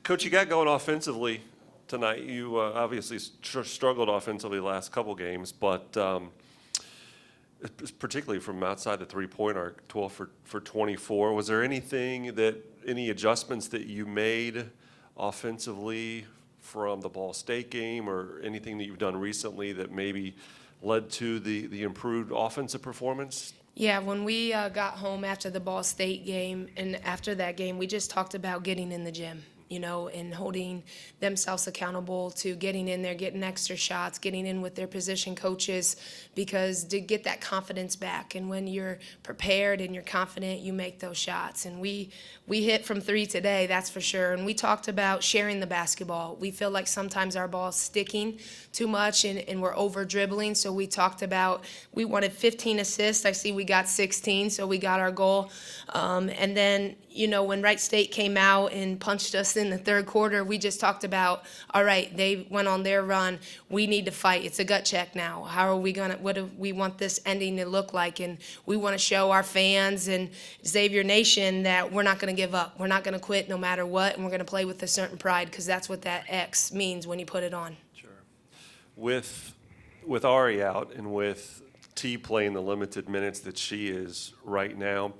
Coach, you got going offensively tonight. You obviously struggled offensively the last couple games, but particularly from outside the three-point arc, 12 for 24. Was there any adjustments that you made offensively from the Ball State game, or anything that you've done recently that maybe led to the improved offensive performance? Yeah, when we got home after the Ball State game, and after that game, we just talked about getting in the gym, and holding themselves accountable to getting in there, getting extra shots, getting in with their position coaches, because to get that confidence back. And when you're prepared and you're confident, you make those shots. And we hit from three today, that's for sure. And we talked about sharing the basketball. We feel like sometimes our ball's sticking too much and we're over dribbling. So we talked about, we wanted 15 assists. I see we got 16, so we got our goal. And then, when Wright State came out and punched us in the third quarter, we just talked about, all right, they went on their run. We need to fight. It's a gut check now. What do we want this ending to look like? And we want to show our fans and Xavier Nation that we're not going to give up. We're not going to quit no matter what, and we're going to play with a certain pride, because that's what that X means when you put it on. Sure. With Ari out and with T playing the limited minutes that she is right now,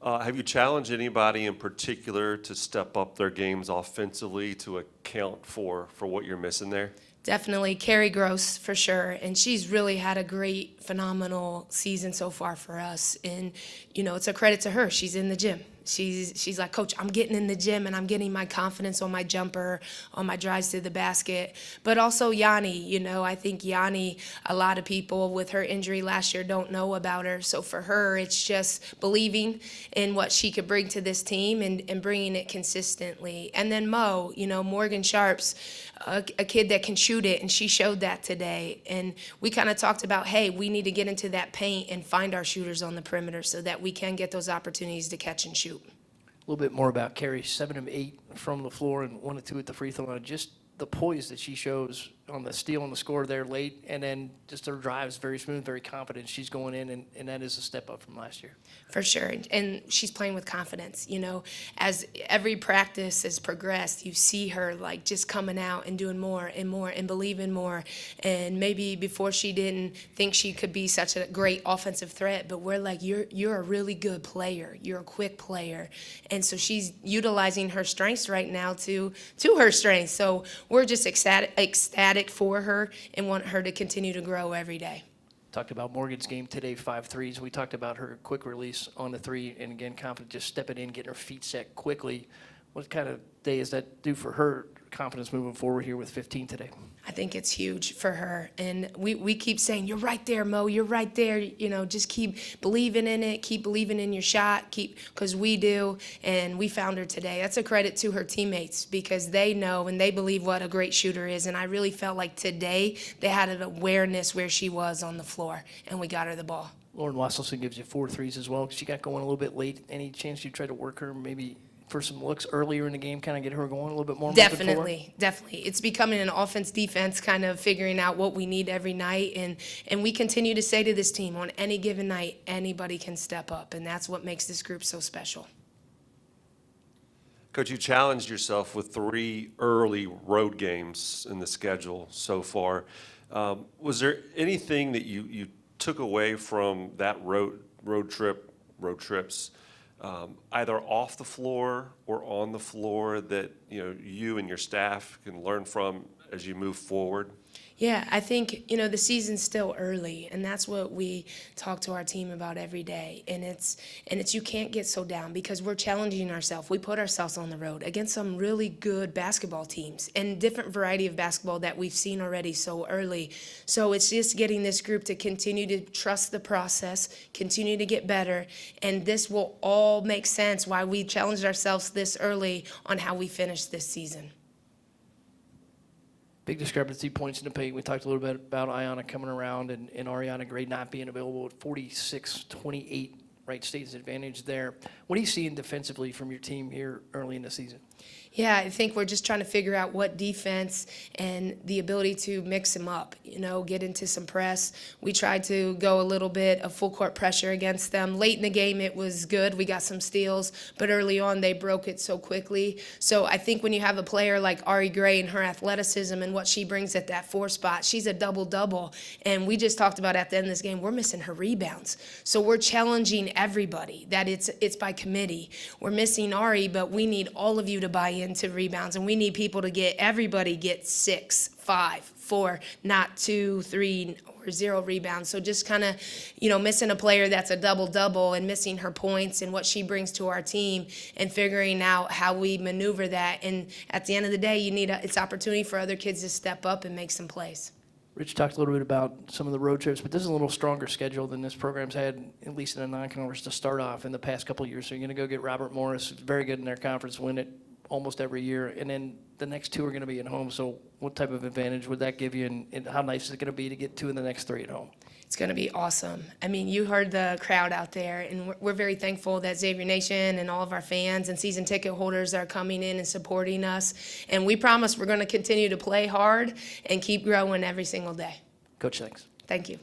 have you challenged anybody in particular to step up their games offensively to account for what you're missing there? Definitely Carrie Gross, for sure. And she's really had a great, phenomenal season so far for us. And, it's a credit to her. She's in the gym. She's like, Coach, I'm getting in the gym and I'm getting my confidence on my jumper, on my drives to the basket. But also Yanni, I think Yanni, a lot of people with her injury last year don't know about her. So for her, it's just believing in what she could bring to this team and bringing it consistently. And then Mo, Morgan Sharp's a kid that can shoot it, and she showed that today. And we kind of talked about, hey, we need to get into that paint and find our shooters on the perimeter so that we can get those opportunities to catch and shoot. A little bit more about Carrie, 7 of 8 from the floor and 1 of 2 at the free throw line. Just the poise that she shows on the steal and the score there late, and then just her drives very smooth, very confident. She's going in, and that is a step up from last year. For sure, and she's playing with confidence. As every practice has progressed, you see her like just coming out and doing more and more and believing more. And maybe before she didn't think she could be such a great offensive threat, but we're like, you're a really good player. You're a quick player, and so she's utilizing her strengths right now to her strengths. So we're just ecstatic for her and want her to continue to grow every day. Talked about Morgan's game today, 5 threes. We talked about her quick release on the three, and again, confident, just stepping in, getting her feet set quickly. What kind of day does that do for her confidence moving forward here with 15 today? I think it's huge for her. And we keep saying, you're right there, Mo, you're right there. Just keep believing in it, keep believing in your shot, because we do, and we found her today. That's a credit to her teammates, because they know and they believe what a great shooter is. And I really felt like today they had an awareness where she was on the floor, and we got her the ball. Lauren Wasselson gives you 4 threes as well. She got going a little bit late. Any chance you try to work her maybe for some looks earlier in the game, kind of get her going a little bit more? Definitely. It's becoming an offense-defense, kind of figuring out what we need every night. And we continue to say to this team, on any given night, anybody can step up. And that's what makes this group so special. Coach, you challenged yourself with 3 early road games in the schedule so far. Was there anything that you took away from that road trips, either off the floor or on the floor, that you and your staff can learn from as you move forward? Yeah, I think, the season's still early, and that's what we talk to our team about every day. And it's you can't get so down, because we're challenging ourselves. We put ourselves on the road against some really good basketball teams and different variety of basketball that we've seen already so early. So it's just getting this group to continue to trust the process, continue to get better, and this will all make sense why we challenged ourselves this early on how we finish this season. Big discrepancy points in the paint. We talked a little bit about Ayanna coming around and Ariana Gray not being available at 46-28. Wright State's advantage there. What are you seeing defensively from your team here early in the season? Yeah, I think we're just trying to figure out what defense and the ability to mix them up, get into some press. We tried to go a little bit of full court pressure against them. Late in the game, it was good. We got some steals, but early on, they broke it so quickly. So I think when you have a player like Ari Gray and her athleticism and what she brings at that 4 spot, she's a double-double. And we just talked about at the end of this game, we're missing her rebounds. So we're challenging everybody that it's by committee. We're missing Ari, but we need all of you to buy into rebounds, and we need people to everybody get 6, 5, 4, not 2, 3, or 0 rebounds. So just kind of, missing a player that's a double-double and missing her points and what she brings to our team and figuring out how we maneuver that. And at the end of the day, it's opportunity for other kids to step up and make some plays. Rich talked a little bit about some of the road trips, but this is a little stronger schedule than this program's had, at least in the non-conference, to start off in the past couple of years. So you're going to go get Robert Morris, who's very good in their conference, win it almost every year, and then the next 2 are going to be at home. So what type of advantage would that give you, and how nice is it going to be to get 2 in the next 3 at home? It's going to be awesome. I mean, you heard the crowd out there, and we're very thankful that Xavier Nation and all of our fans and season ticket holders are coming in and supporting us. And we promise we're going to continue to play hard and keep growing every single day. Coach, thanks. Thank you.